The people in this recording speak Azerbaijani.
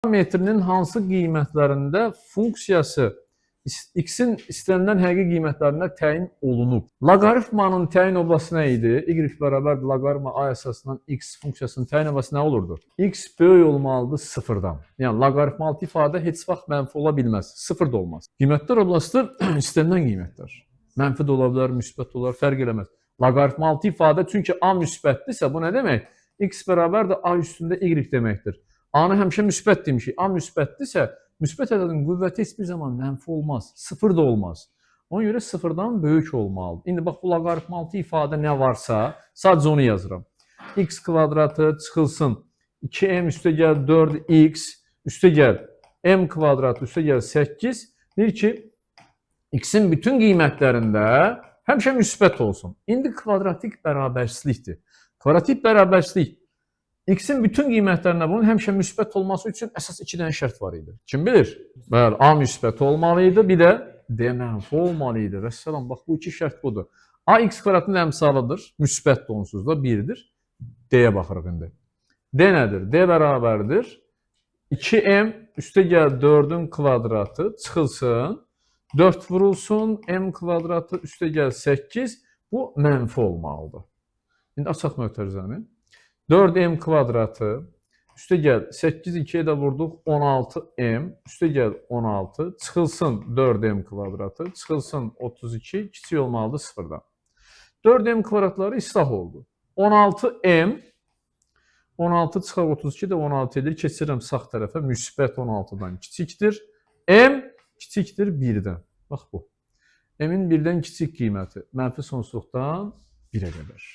Parametrinin hansı qiymətlərində funksiyası x-in istənilən həqiqi qiymətlərində təyin olunub? Loqaritmanın təyin obası nə idi? Y bərabər loqaritma a əsasından x funksiyasının təyin obası nə olurdu? X böyük olmalıdır sıfırdan. Yəni loqaritmalı ifadə heç vaxt mənfi ola bilməz. Sıfır da olmaz. Qiymətlər obası istənilən qiymətlər. Mənfi də ola bilər, müsbət də olar, fərq eləməz. Loqaritmalı ifadə çünki a müsbətdirsə bu nə demək? X bərabər də a üstündə y deməkdir. A-nı həmişə müsbət demişik. A müsbətdirsə, müsbət ədədin qüvvəti heç bir zaman mənfi olmaz. Sıfır da olmaz. Ona görə sıfırdan böyük olmalıdır. İndi bax, bu loqaritmalı ifadə nə varsa, sadəcə onu yazıram. X kvadratı çıxılsın. 2m üstə gəl 4x üstə gəl m kvadratı üstə gəl 8. Deyir ki, x-in bütün qiymətlərində həmişə müsbət olsun. İndi kvadratik bərabərsizlikdir. Kvadratik bərabərsizlik x-in bütün qiymətlərində bunun həmişə müsbət olması üçün əsas 2 dənə şərt var idi. Kim bilir? Bəli, a müsbət olmalı idi, bir də d mənfi olmalı idi. Vəssalam, bax bu iki şərt budur. A x kvadratın əmsalıdır, müsbət də onsuz da 1-dir. D-yə baxırıq indi. D nədir? D bərabərdir 2m üstə gəl 4-ün kvadratı çıxılsın, 4 vurulsun, m kvadratı üstə gəl 8, bu mənfi olmalıdır. İndi açaq mötərizəni. 4m kvadratı üstə gəl 8 2-yə də vurduq 16m üstə gəl 16 çıxılsın 4m kvadratı çıxılsın 32 kiçik olmalıdır sıfırdan. 4m kvadratları islah oldu. 16m 16 çıxaq 32 də 16 edir. Keçirəm sağ tərəfə müsbət 16-dan kiçikdir. M kiçikdir 1-dən. Bax bu. M-in 1-dən kiçik qiyməti mənfi sonsuzluqdan 1-ə qədər.